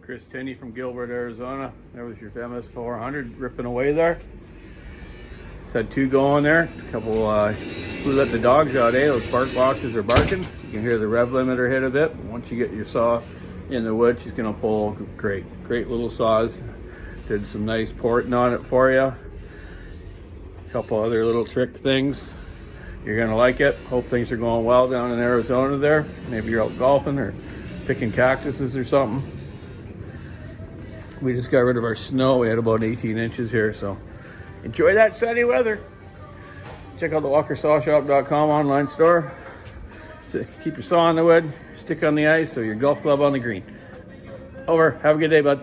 Chris Tinney from Gilbert, Arizona. There was your famous 400 ripping away there. Just had two going there. A couple, we let the dogs out, those bark boxes are barking. You can hear the rev limiter hit a bit. Once you get your saw in the wood, she's gonna pull great little saws. Did some nice porting on it for you. A couple other little trick things. You're gonna like it. Hope things are going well down in Arizona there. Maybe you're out golfing or picking cactuses or something. We just got rid of our snow. We had about 18 inches here, so enjoy that sunny weather. Check out the Walkerssawshop.com online store. So keep your saw on the wood, stick on the ice, or your golf club on the green. Over. Have a good day, bud.